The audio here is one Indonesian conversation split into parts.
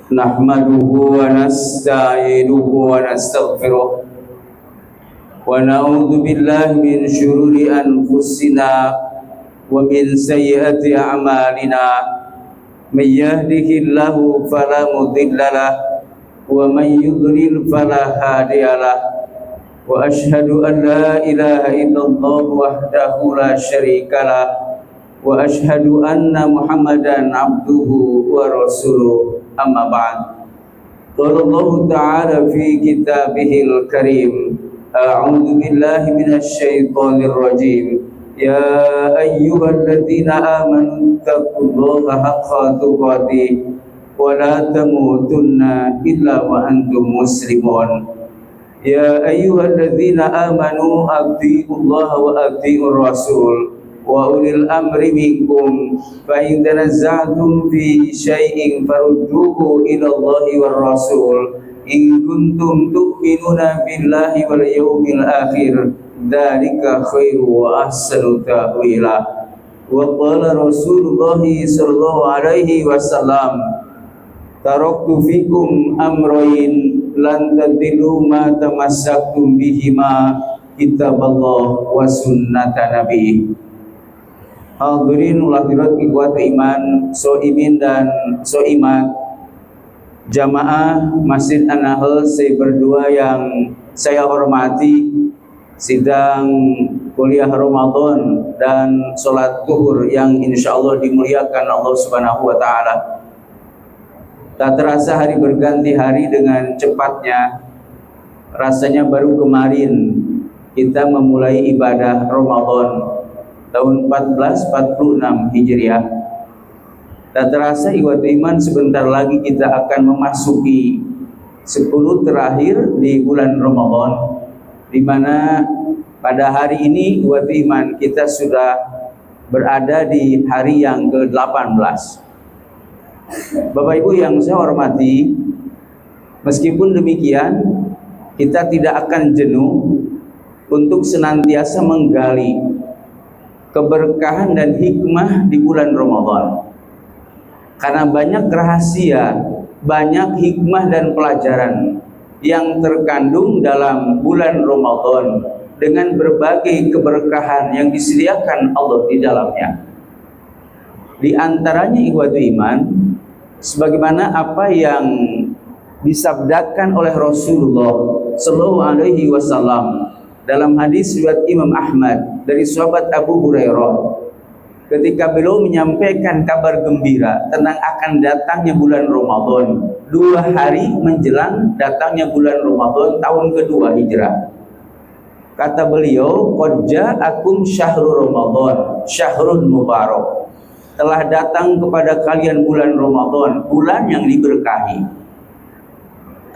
Nahmaduhu wa nasta'inuhu wa nastaghfiruh wa na'udzu billahi min syururi anfusina wa min sayyiati a'malina may yahdihillahu fala mudilla lahu wa man yudlil fala hadiya lahu wa asyhadu an la ilaha illallah wahdahu la syarika lahu wa asyhadu anna Muhammadan abduhu wa rasuluh. Amma ba'd. Qala Allah Ta'ala fi kitabihil karim. A'udzu billahi minasy syaithanir rajim. Ya ayyuhalladzina amanu taqullaha haqqa tuqatih wa la tamutunna illa wa antum muslimun. Ya ayyuhalladzina amanu attiqullaha wa attiqur rasul wa ulil amri minkum fa in tanazza'tum fi syai'in farudduhu ila Allahi war rasul in kuntum tu'minuna billahi wal yawmil akhir dzalika khairu wa ahsanu ta'wila. Wa qala Rasulullah sallallahu alaihi wasallam taraktu fikum amrayn lan tadillu ma tamassaktum bihima kitaballah wa sunnata nabi. Hadirin hadirat ikhwat iman, soimin dan soimat jamaah Masjid An-Nahl berdua yang saya hormati, sidang kuliah Ramadan dan sholat zuhur yang insya Allah dimuliakan Allah Subhanahu wa Ta'ala. Tak terasa hari berganti hari dengan cepatnya. Rasanya baru kemarin kita memulai ibadah Ramadan tahun 1446 Hijriah. Tak terasa ikhwat iman, sebentar lagi kita akan memasuki 10 terakhir di bulan Ramadan, di mana pada hari ini ikhwat iman kita sudah berada di hari yang ke-18. Bapak Ibu yang saya hormati, meskipun demikian kita tidak akan jenuh untuk senantiasa menggali keberkahan dan hikmah di bulan Ramadan, karena banyak rahasia, banyak hikmah dan pelajaran yang terkandung dalam bulan Ramadan dengan berbagai keberkahan yang disediakan Allah di dalamnya. Di antaranya ikhwatu iman, sebagaimana apa yang disabdakan oleh Rasulullah sallallahu alaihi wasallam dalam hadis riwayat Imam Ahmad dari sahabat Abu Hurairah, ketika beliau menyampaikan kabar gembira tentang akan datangnya bulan Ramadan 2 hari menjelang datangnya bulan Ramadan tahun kedua Hijrah. Kata beliau, qad ja'akum syahrul Ramadan syahrun mubarak. Telah datang kepada kalian bulan Ramadan, bulan yang diberkahi.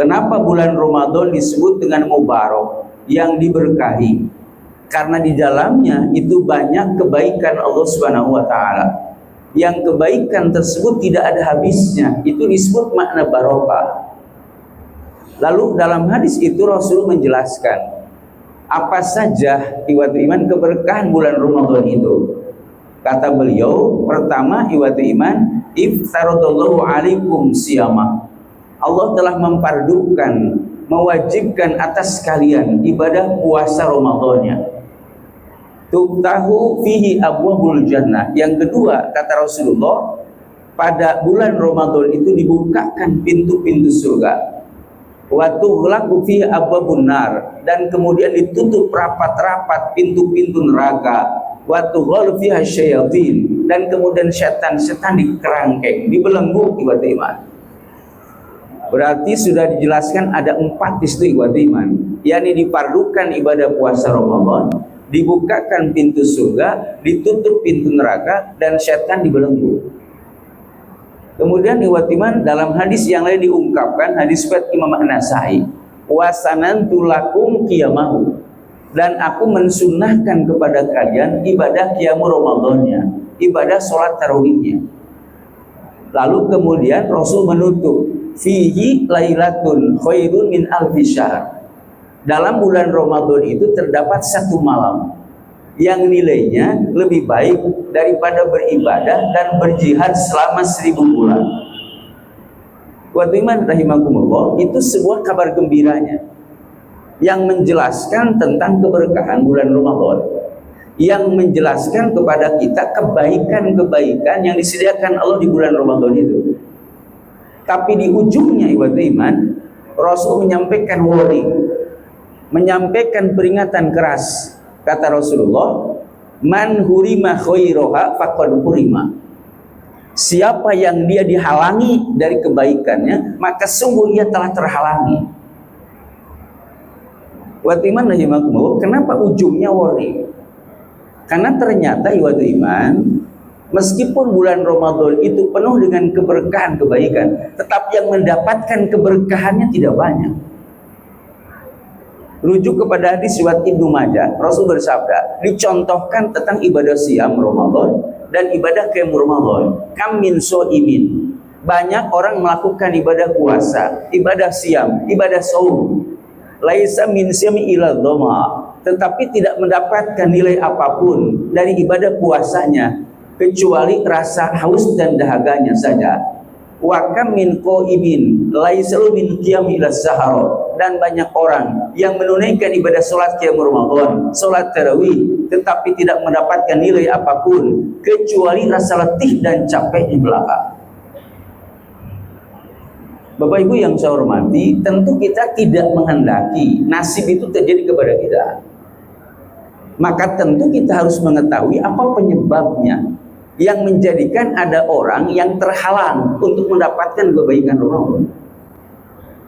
Kenapa bulan Ramadan disebut dengan mubarak, yang diberkahi? Karena di dalamnya itu banyak kebaikan Allah Subhanahu wa Ta'ala. Yang kebaikan tersebut tidak ada habisnya, itu disebut makna barokah. Lalu dalam hadis itu Rasul menjelaskan apa saja ikhwatu iman keberkahan bulan Ramadan itu. Kata beliau, pertama ikhwatu iman, iftaradallahu alaikum siyama. Allah telah memfardukan, mewajibkan atas kalian ibadah puasa Ramadannya. Tuftahu fihi abwabul jannah. Yang kedua, kata Rasulullah, pada bulan Ramadan itu dibukakan pintu-pintu surga. Wa tughlaqu fihi abwabun nar, dan kemudian ditutup rapat-rapat pintu-pintu neraka. Wa tughalu fiha syayatin, dan kemudian setan-setan dikerangkeng, dibelenggu ikhwat iman. Berarti sudah dijelaskan ada 4 istighfar iman, yakni dipardukan ibadah puasa Ramadan, dibukakan pintu surga, ditutup pintu neraka, dan setan dibelenggu. Kemudian ikhwat iman, dalam hadis yang lain diungkapkan, hadis riwayat Imam An-Nasa'i, wasanantu lakum qiyamahu, dan aku mensunnahkan kepada kalian ibadah qiyamul Ramadannya, ibadah sholat tarawihnya. Lalu kemudian Rasul menutup, fihi lailatun khairun min alfi syahr. Dalam bulan Ramadan itu terdapat 1 malam yang nilainya lebih baik daripada beribadah dan berjihad selama 1000 bulan. Wa iman rahimakumullah, itu sebuah kabar gembiranya yang menjelaskan tentang keberkahan bulan Ramadan, yang menjelaskan kepada kita kebaikan-kebaikan yang disediakan Allah di bulan Ramadan itu. Tapi di ujungnya ibadah iman, Rasul menyampaikan warning, menyampaikan peringatan keras. Kata Rasulullah, man hurima khairaha faqad hurima. Siapa yang dia dihalangi dari kebaikannya, maka sungguh ia telah terhalangi. Wa iman rahimakumullah, kenapa ujungnya warning? Karena ternyata ibadah iman, meskipun bulan Ramadan itu penuh dengan keberkahan kebaikan, tetapi yang mendapatkan keberkahannya tidak banyak. Rujuk kepada hadis riwayat Ibnu Majah, Rasul bersabda, dicontohkan tentang ibadah siam Ramadan dan ibadah qiyam Ramadan. Kam min shaimin. Banyak orang melakukan ibadah puasa, ibadah siam, ibadah saum. Laisa min siyami ila dhama, tetapi tidak mendapatkan nilai apapun dari ibadah puasanya kecuali rasa haus dan dahaganya saja. Wa kam min qaimin laisa min qiyam ila sahar. Dan banyak orang yang menunaikan ibadah salat qiyam Ramadan, salat tarawih, tetapi tidak mendapatkan nilai apapun kecuali rasa letih dan capek di belakang. Bapak Ibu yang saya hormati, tentu kita tidak menghendaki nasib itu terjadi kepada kita. Maka tentu kita harus mengetahui apa penyebabnya yang menjadikan ada orang yang terhalang untuk mendapatkan kebaikan Ramadan.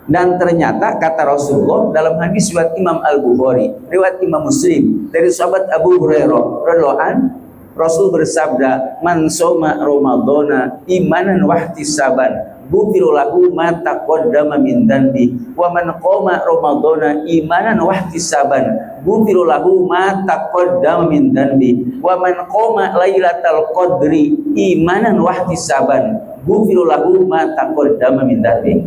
Dan ternyata kata Rasulullah dalam hadis riwayat Imam Al-Bukhari, riwayat Imam Muslim dari sahabat Abu Hurairah radhiyallahu anhu, Rasul bersabda, man shoma ramadhana imanan wa ihtisaban ghufira lahu ma taqaddama min dhanbi wa man qama ramadhana imanan wa ihtisaban ghufira lahu ma taqaddama min dhanbi wa man qama lailatal qadri imanan wa ihtisaban ghufira lahu ma taqaddama min dhanbi.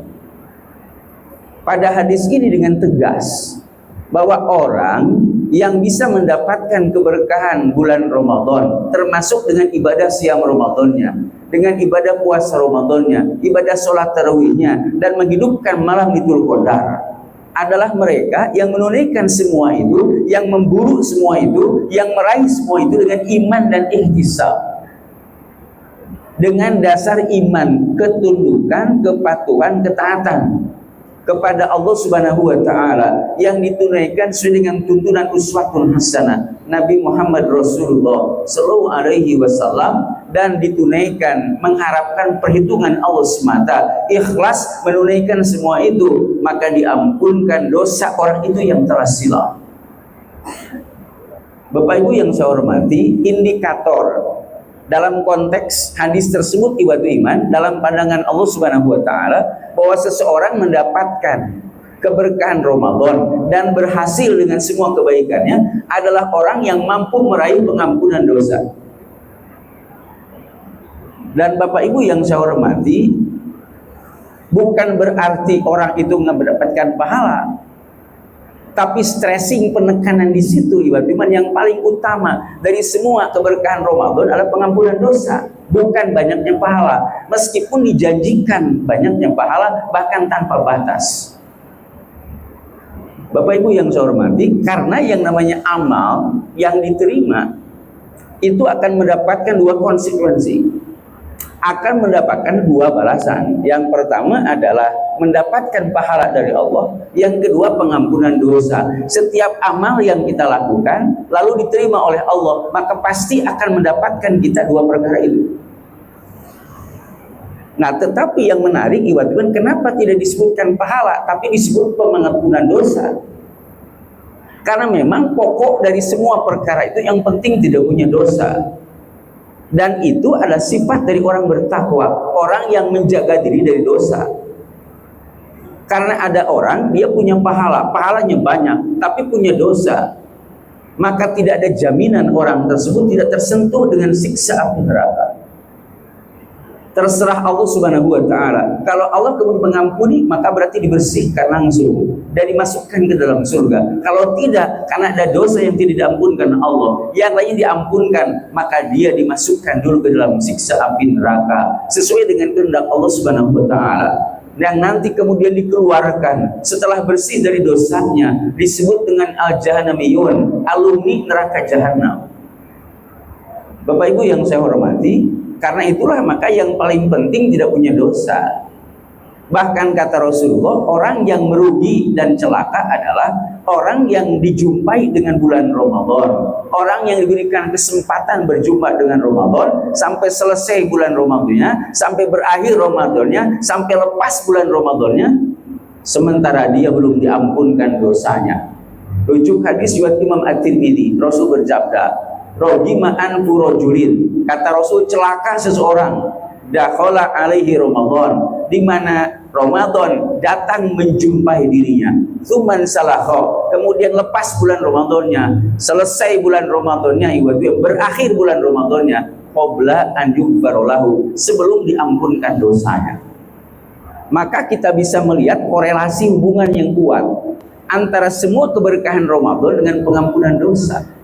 Pada hadis ini dengan tegas bahwa orang yang bisa mendapatkan keberkahan bulan Ramadan, termasuk dengan ibadah siam Ramadannya, dengan ibadah puasa Ramadannya, ibadah sholat tarawihnya, dan menghidupkan malam Lailatul Qadar, adalah mereka yang menunaikan semua itu, yang memburu semua itu, yang meraih semua itu dengan iman dan ihtisab. Dengan dasar iman, ketundukan, kepatuhan, ketaatan kepada Allah Subhanahu wa taala yang ditunaikan sesuai dengan tuntunan uswatun hasanah Nabi Muhammad Rasulullah sallallahu alaihi wasallam, dan ditunaikan mengharapkan perhitungan Allah semata, ikhlas menunaikan semua itu, maka diampunkan dosa orang itu yang telah silap. Bapak Ibu yang saya hormati, indikator dalam konteks hadis tersebut ibadah iman dalam pandangan Allah Subhanahu wa taala bahwa seseorang mendapatkan keberkahan Ramadan dan berhasil dengan semua kebaikannya adalah orang yang mampu meraih pengampunan dosa. Dan Bapak Ibu yang saya hormati, bukan berarti orang itu mendapatkan pahala, tapi stressing, penekanan di situ ibadah iman yang paling utama dari semua keberkahan Ramadan adalah pengampunan dosa, bukan banyaknya pahala. Meskipun dijanjikan banyaknya pahala bahkan tanpa batas. Bapak Ibu yang saya hormati, karena yang namanya amal yang diterima itu akan mendapatkan dua konsekuensi, akan mendapatkan dua balasan. Yang pertama adalah mendapatkan pahala dari Allah, yang kedua pengampunan dosa. Setiap amal yang kita lakukan lalu diterima oleh Allah, maka pasti akan mendapatkan kita dua perkara itu. Nah, tetapi yang menarik ibadah, kenapa tidak disebutkan pahala tapi disebut pengampunan dosa? Karena memang pokok dari semua perkara itu yang penting tidak punya dosa. Dan itu adalah sifat dari orang bertakwa, orang yang menjaga diri dari dosa. Karena ada orang dia punya pahala, pahalanya banyak, tapi punya dosa, maka tidak ada jaminan orang tersebut tidak tersentuh dengan siksa api neraka. Terserah Allah Subhanahu wa taala. Kalau Allah kemudian mengampuni, maka berarti dibersihkan langsung dan dimasukkan ke dalam surga. Kalau tidak, karena ada dosa yang tidak diampunkan Allah, yang lain diampunkan, maka dia dimasukkan dulu ke dalam siksa api neraka sesuai dengan kehendak Allah Subhanahu wa taala. yang nanti kemudian dikeluarkan setelah bersih dari dosanya disebut dengan al-jahannamiyun, alumni neraka jahanam. Bapak Ibu yang saya hormati, karena itulah maka yang paling penting tidak punya dosa. Bahkan kata Rasulullah, orang yang merugi dan celaka adalah orang yang dijumpai dengan bulan Ramadan, orang yang diberikan kesempatan berjumpa dengan Ramadan sampai selesai bulan Ramadannya, sampai berakhir Ramadannya, sampai lepas bulan Ramadannya, sementara dia belum diampunkan dosanya. Rujuk hadis riwayat Imam At-Tirmidzi, Rasul bersabda, "Rogima anfu rajulin," kata Rasul, celaka seseorang, dakhala alaihi Ramadan, di mana Ramadan datang menjumpai dirinya, tsuman salakho, kemudian lepas bulan Ramadannya, selesai bulan Ramadannya, berakhir bulan Ramadannya, qabla an yughfarolahu, sebelum diampunkan dosanya. Maka kita bisa melihat korelasi hubungan yang kuat antara semua keberkahan Ramadan dengan pengampunan dosa.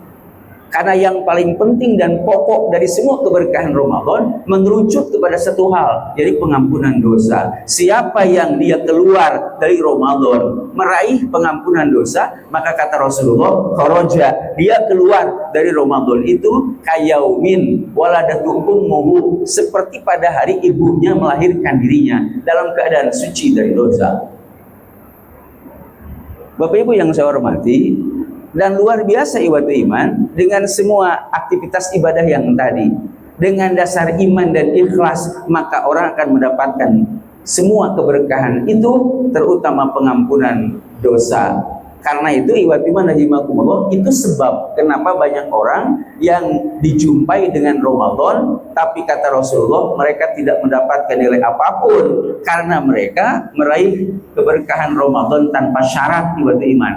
Karena yang paling penting dan pokok dari semua keberkahan Ramadan mengerucut kepada satu hal, yaitu pengampunan dosa. Siapa yang dia keluar dari Ramadan meraih pengampunan dosa, maka kata Rasulullah, kharaja, dia keluar dari Ramadan itu kayaumin waladatu ummuhu, seperti pada hari ibunya melahirkan dirinya dalam keadaan suci dari dosa. Bapak Ibu yang saya hormati, dan luar biasa ibadah iman dengan semua aktivitas ibadah yang tadi, dengan dasar iman dan ikhlas, maka orang akan mendapatkan semua keberkahan itu, terutama pengampunan dosa. Karena itu ibadah iman rahimakumullah, itu sebab kenapa banyak orang yang dijumpai dengan Ramadan, tapi kata Rasulullah mereka tidak mendapatkan nilai apapun karena mereka meraih keberkahan Ramadan tanpa syarat ibadah iman.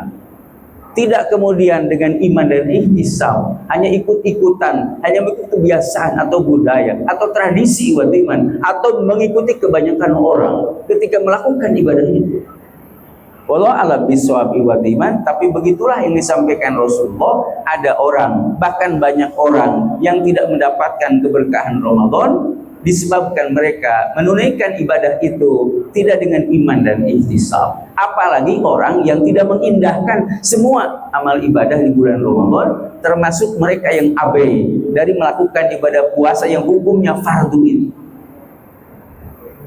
Tidak kemudian dengan iman dan ihtisab, hanya ikut-ikutan, hanya mengikuti kebiasaan atau budaya atau tradisi ibadah iman, atau mengikuti kebanyakan orang ketika melakukan ibadah itu. Wallahu a'lam bishawab ibadah iman, tapi begitulah yang disampaikan Rasulullah. Ada orang, bahkan banyak orang yang tidak mendapatkan keberkahan Ramadan disebabkan mereka menunaikan ibadah itu tidak dengan iman dan ihtisab. Apalagi orang yang tidak mengindahkan semua amal ibadah di bulan Ramadan, termasuk mereka yang abai dari melakukan ibadah puasa yang hukumnya fardu itu.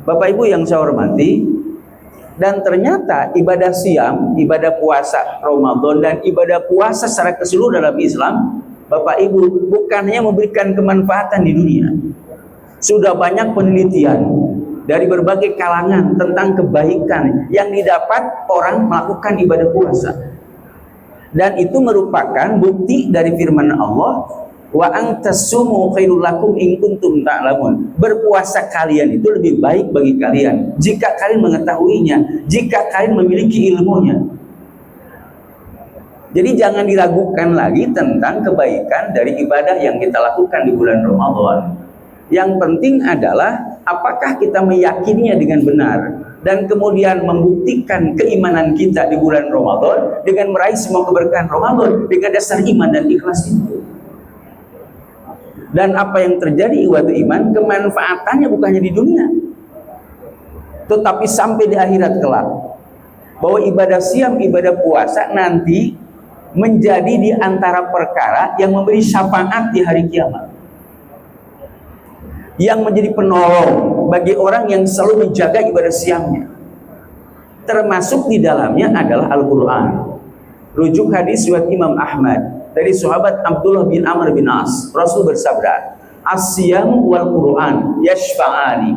Bapak Ibu yang saya hormati, dan ternyata ibadah siam, ibadah puasa Ramadan dan ibadah puasa secara keseluruhan dalam Islam, Bapak Ibu, bukan hanya memberikan kemanfaatan di dunia. Sudah banyak penelitian dari berbagai kalangan tentang kebaikan yang didapat orang melakukan ibadah puasa. Dan itu merupakan bukti dari firman Allah, wa antasumu khairul lakum in kuntum ta'lamun. Berpuasa kalian itu lebih baik bagi kalian jika kalian mengetahuinya, jika kalian memiliki ilmunya. Jadi jangan diragukan lagi tentang kebaikan dari ibadah yang kita lakukan di bulan Ramadan. Yang penting adalah apakah kita meyakininya dengan benar dan kemudian membuktikan keimanan kita di bulan Ramadan dengan meraih semua keberkahan Ramadan dengan dasar iman dan ikhlas itu. Dan apa yang terjadi ibadah iman, kemanfaatannya bukan hanya di dunia, tetapi sampai di akhirat kelak. Bahwa ibadah siam, ibadah puasa nanti menjadi di antara perkara yang memberi syafaat di hari kiamat, yang menjadi penolong bagi orang yang selalu menjaga ibadah siamnya. Termasuk di dalamnya adalah Al-Quran. Rujuk hadis riwayat Imam Ahmad dari sahabat Abdullah bin Amr bin As, Rasul bersabda, "As-siyam wal Quran yashfa'ani,"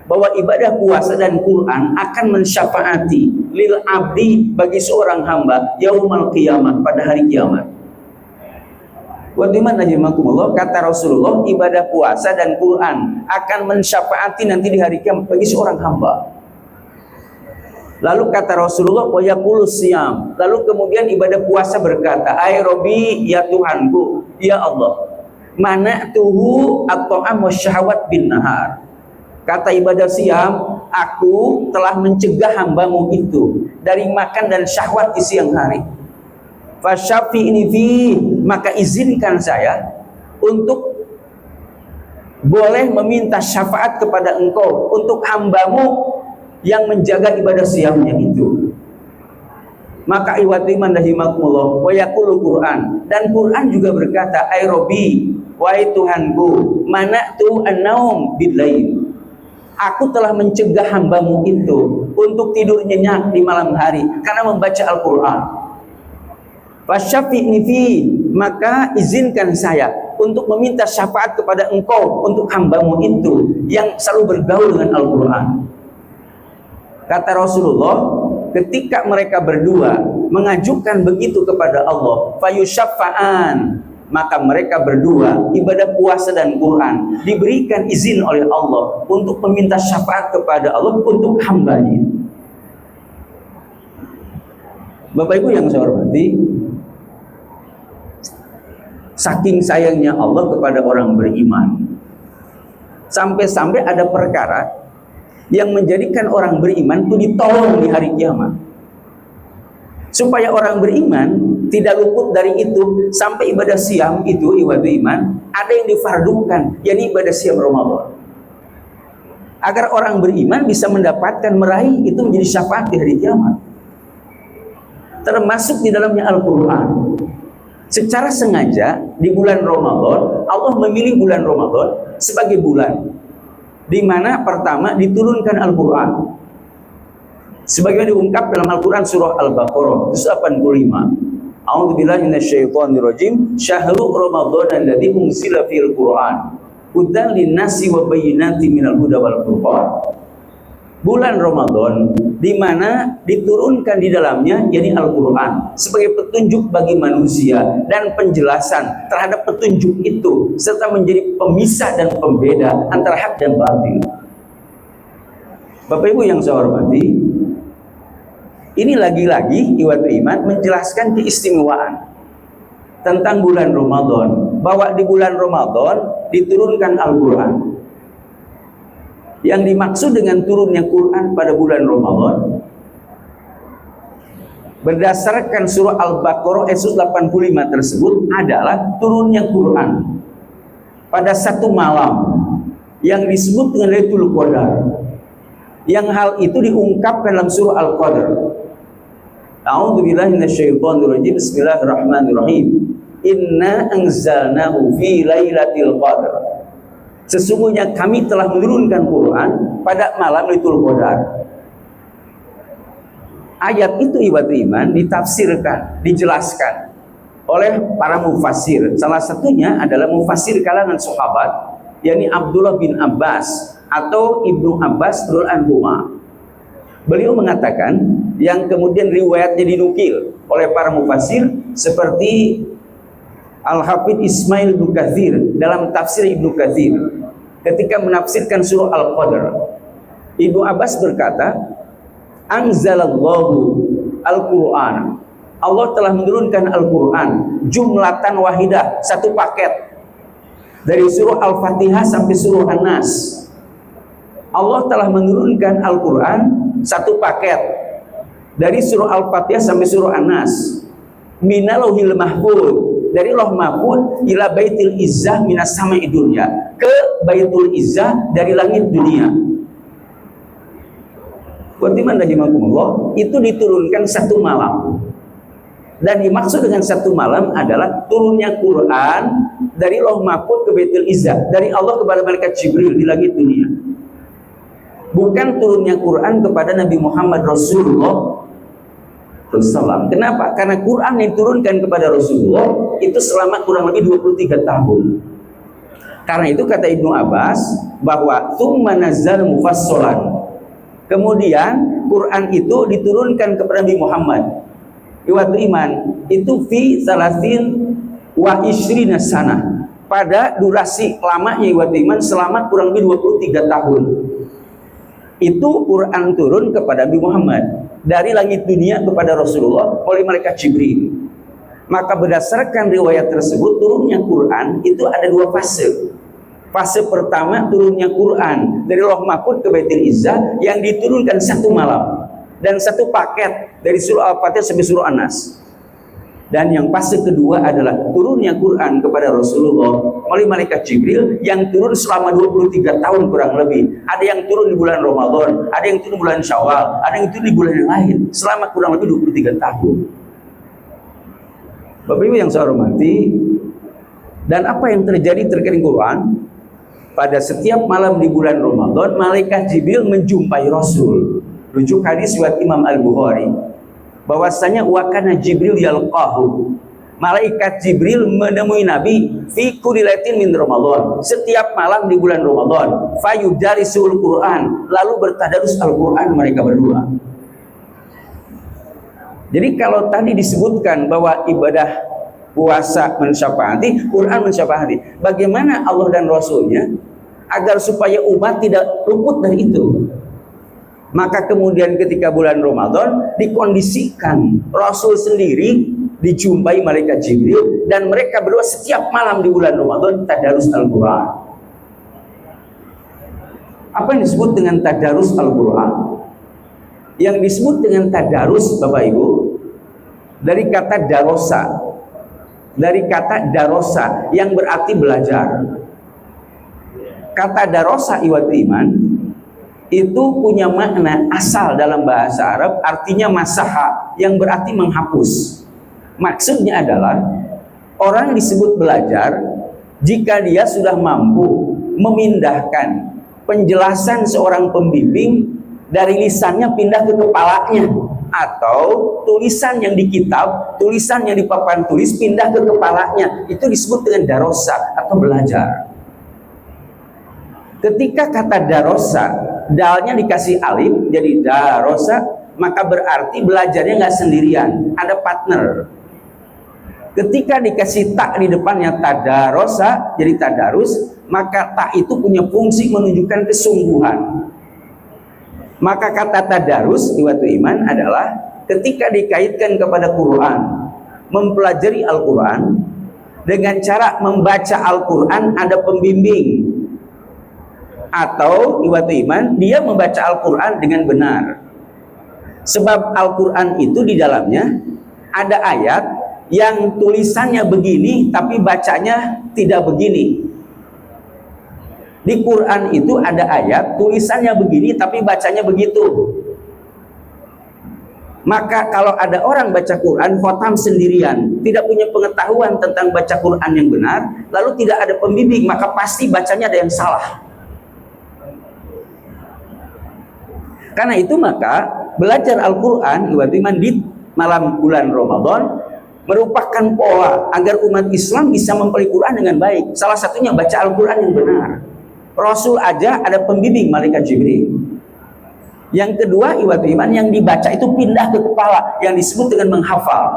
bahwa ibadah puasa dan Quran akan mensyafaati lil abdi, bagi seorang hamba, yaumal qiyamah, pada hari kiamat. Wadiman najimakumullah, kata Rasulullah, ibadah puasa dan Quran akan mensyafaati nanti di hari kiamat bagi seorang hamba. Lalu kata Rasulullah, wa yaqulu siyam, lalu kemudian ibadah puasa berkata, ai Robbi, ya Tuhanku, ya Allah, mana'tuhu at-ta'am wasyahawat bin nahar. Kata ibadah siam, aku telah mencegah hambamu itu dari makan dan syahwat di siang hari. Fasyafi'ni fi, maka izinkan saya untuk boleh meminta syafaat kepada engkau untuk hambamu yang menjaga ibadah siamnya itu. Maka iwatiman rahimakumullah wa yaqulu Quran, dan Quran juga berkata, ai Robbi, wahai Tuhanku, mana'tu an-naum bil-lail, aku telah mencegah hambamu itu untuk tidur nyenyak di malam hari karena membaca Al-Quran. Fasyafi'ni fi, maka izinkan saya untuk meminta syafaat kepada engkau untuk hambamu itu yang selalu bergaul dengan Al-Quran. Kata Rasulullah, ketika mereka berdua mengajukan begitu kepada Allah, fayusyaffa'an, maka mereka berdua ibadah puasa dan Quran diberikan izin oleh Allah untuk meminta syafaat kepada Allah untuk hambanya. Bapak Ibu yang saya hormati, saking sayangnya Allah kepada orang beriman, sampai-sampai ada perkara yang menjadikan orang beriman itu ditolong di hari kiamat. Supaya orang beriman tidak luput dari itu, sampai ibadah siam itu, ibadah iman, ada yang difardukan, yakni ibadah siam Ramadan. Agar orang beriman bisa mendapatkan, meraih itu menjadi syafaat di hari kiamat. Termasuk di dalamnya Al-Quran. Secara sengaja di bulan Ramadan, Allah memilih bulan Ramadan sebagai bulan di mana pertama diturunkan Al-Quran. Sebagaimana diungkap dalam Al-Quran surah Al-Baqarah 85. A'udzubillahi minasyaitonirrajim. Syahrul Ramadan alladzi unzila fil Qur'an hudan linnasi wa bayyinatin minal huda wal furqan. Bulan Ramadan di mana diturunkan di dalamnya yakni Al-Quran sebagai petunjuk bagi manusia dan penjelasan terhadap petunjuk itu, serta menjadi pemisah dan pembeda antara hak dan batil. Bapak Ibu yang saya hormati, ini lagi-lagi iwat iman menjelaskan keistimewaan tentang bulan Ramadan, bahwa di bulan Ramadan diturunkan Al-Quran. Yang dimaksud dengan turunnya Quran pada bulan Ramadan berdasarkan surah Al-Baqarah ayat 85 tersebut adalah turunnya Quran pada satu malam yang disebut dengan Lailatul Qadar, yang hal itu diungkapkan dalam surah Al-Qadar. A'udzubillahi minasyaitonirrajim. Bismillahirrahmanirrahim. Inna anzalnahu fi lailatul qadar. Sesungguhnya kami telah menurunkan Quran pada malam Lailatul Qadar. Ayat itu ibadah iman ditafsirkan, dijelaskan oleh para mufassir. Salah satunya adalah mufassir kalangan sahabat, yakni Abdullah bin Abbas atau Ibnu Abbas radhiyallahu anhuma. Beliau mengatakan, yang kemudian riwayatnya dinukil oleh para mufassir seperti Al-Hafidh Ismail bin Katsir dalam tafsir Ibnu Katsir ketika menafsirkan surah Al-Qadar. Ibnu Abbas berkata, anzalallahu Al-Quran, Allah telah menurunkan Al-Quran jumlatan wahidah, satu paket, dari surah Al-Fatihah sampai surah An-Nas. Allah telah menurunkan Al-Quran satu paket dari surah Al-Fatihah sampai surah An-Nas. Minalauhil mahfuz, dari Lauh Mahfuz ila Baitul Izzah minas sama'i dunya, ke Baitul Izzah dari langit dunia. Watiman rahimakumullah, itu diturunkan satu malam. Dan dimaksud dengan satu malam adalah turunnya Quran dari Lauh Mahfuz ke Baitul Izzah, dari Allah kepada malaikat Jibril di langit dunia. Bukan turunnya Quran kepada Nabi Muhammad Rasulullah SAW. Kenapa? Karena Quran yang diturunkan kepada Rasulullah itu selama kurang lebih 23 tahun. Karena itu kata Ibnu Abbas bahwa tsumma nazzal mufassalan. Kemudian Quran itu diturunkan kepada Nabi Muhammad. Iwat iman itu fi salasin wa ishrina sana. Pada durasi lamanya iwat iman selama kurang lebih 23 tahun. Itu Quran turun kepada Nabi Muhammad dari langit dunia kepada Rasulullah oleh malaikat Jibril. Maka berdasarkan riwayat tersebut, turunnya Quran itu ada dua fase. Fase pertama turunnya Quran dari Lauh Mahfuz ke Baitul Izzah yang diturunkan satu malam dan satu paket dari surah Al-Fatihah sampai surah An-Nas. Dan yang fase kedua adalah turunnya Quran kepada Rasulullah oleh malaikat Jibril yang turun selama 23 tahun kurang lebih. Ada yang turun di bulan Ramadan, ada yang turun di bulan Syawal, ada yang turun di bulan yang lain. Selama kurang lebih 23 tahun. Bapak Ibu yang saya hormati, dan apa yang terjadi terkait Quran? Pada setiap malam di bulan Ramadan, malaikat Jibril menjumpai Rasul. Rujuk hadis riwayat Imam Al-Bukhari, bahwasanya wakana Jibril yalqahu, malaikat Jibril menemui Nabi fi kulli lailatin min Ramadan, setiap malam di bulan Ramadan, fayudarisul Quran, lalu bertadarus Al-Quran mereka berdua. Jadi kalau tadi disebutkan bahwa ibadah puasa mensyafaati, Quran mensyafaati, bagaimana Allah dan Rasulnya agar supaya umat tidak luput dari itu? Maka kemudian ketika bulan Ramadan dikondisikan Rasul sendiri dijumpai malaikat Jibril, dan mereka berdua setiap malam di bulan Ramadan tadarus Al-Quran. Apa yang disebut dengan tadarus Al-Quran? Yang disebut dengan tadarus, Bapak Ibu, dari kata darosa, dari kata darosa yang berarti belajar. Kata darosa iwat iman itu punya makna asal dalam bahasa Arab, artinya masaha, yang berarti menghapus. Maksudnya adalah orang disebut belajar jika dia sudah mampu memindahkan penjelasan seorang pembimbing dari lisannya pindah ke kepalanya, atau tulisan yang di kitab, tulisan yang di papan tulis pindah ke kepalanya. Itu disebut dengan darosa atau belajar. Ketika kata darosa, dalnya dikasih alif jadi darosa, maka berarti belajarnya nggak sendirian, ada partner. Ketika dikasih tak di depannya tadarosa jadi tadarus, maka tak itu punya fungsi menunjukkan kesungguhan. Maka kata tadarus iwatu iman adalah ketika dikaitkan kepada Quran, mempelajari Al-Quran dengan cara membaca Al-Quran ada pembimbing, atau iwatu iman dia membaca Al-Quran dengan benar. Sebab Al-Quran itu di dalamnya ada ayat yang tulisannya begini tapi bacanya tidak begini. Di Quran itu ada ayat tulisannya begini tapi bacanya begitu. Maka kalau ada orang baca Quran khotam sendirian, tidak punya pengetahuan tentang baca Quran yang benar, lalu tidak ada pembimbing, maka pasti bacanya ada yang salah. Karena itu maka belajar Al-Quran di malam bulan Ramadan merupakan pola agar umat Islam bisa mempelajari Quran dengan baik. Salah satunya baca Al-Quran yang benar. Rasul aja ada pembimbing malaikat Jibril. Yang kedua iwatu iman, yang dibaca itu pindah ke kepala, yang disebut dengan menghafal.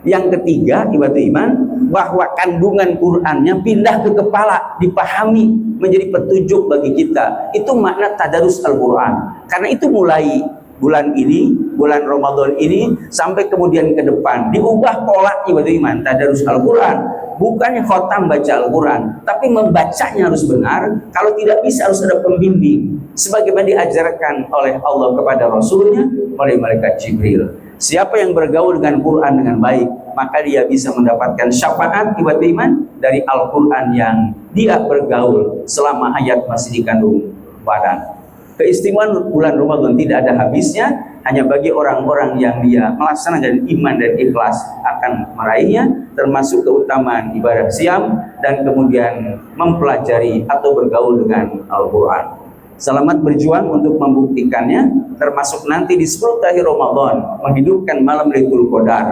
Yang ketiga iwatu iman, bahwa kandungan Qurannya pindah ke kepala, dipahami, menjadi petunjuk bagi kita. Itu makna tadarus Al-Quran. Karena itu mulai bulan ini, bulan Ramadan ini sampai kemudian ke depan diubah pola ibadah iman tadarus Al-Quran. Bukannya khotam baca Al-Quran, tapi membacanya harus benar. Kalau tidak bisa harus ada pembimbing, sebagaimana diajarkan oleh Allah kepada Rasulnya oleh malaikat Jibril. Siapa yang bergaul dengan Quran dengan baik, maka dia bisa mendapatkan syafaat ibadah iman dari Al-Quran yang dia bergaul selama hayat masih dikandung badan. Keistimewaan bulan Ramadan tidak ada habisnya, hanya bagi orang-orang yang dia melaksanakan iman dan ikhlas akan meraihnya, termasuk keutamaan ibadah siam dan kemudian mempelajari atau bergaul dengan Al-Quran. Selamat berjuang untuk membuktikannya, termasuk nanti di 10 akhir Ramadan menghidupkan malam Lailatul Qadar,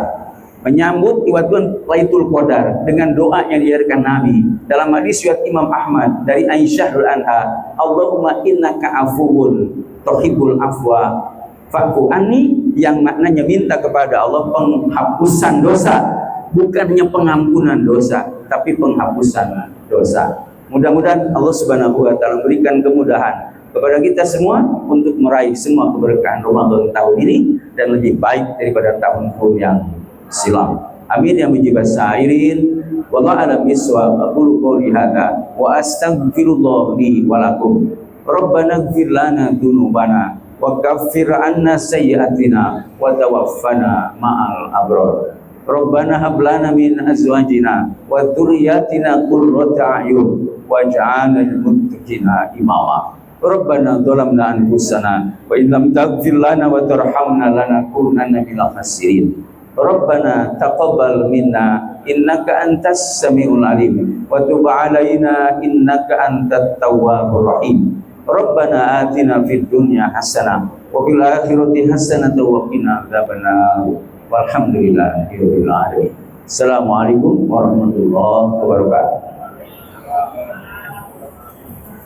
menyambut ibadah Lailatul Qadar dengan doa yang diajarkan Nabi dalam hadis riwayat Imam Ahmad dari Aisyah radhiyallahu, Allahumma innaka afuwun tuhibbul afwa fa'fu anni, yang maknanya minta kepada Allah penghapusan dosa, bukan hanya pengampunan dosa tapi penghapusan dosa. Mudah-mudahan Allah Subhanahu wa taala memberikan kemudahan kepada kita semua untuk meraih semua keberkahan Ramadan tahun ini dan lebih baik daripada tahun-tahun yang silam. Amin ya mujibas sairin. Wallahu a'lam bishawab. Aqulu qouli hadza wa astaghfirullah li wa lakum. Rabbana ighfir lana dzunubana wa kaffir 'anna sayyi'atina wa tawaffana ma'al abrar. Rabbana hab lana min azwajina wa dzurriyyatina qurrata a'yun waj'alna lil muttaqina imama. Rabbana zalamna anfusana wa in lam taghfir lana wa tarhamna lanakunanna minal khasirin. Rabbana taqabbal minna innaka antas samiul alim wa tub alaina innaka antat tawwabur rahim. Rabbana atina fid dunya hasanah wa fil akhirati hasanah wa qina adzabannar. Walhamdulillahirabbil alamin. Assalamualaikum warahmatullahi wabarakatuh.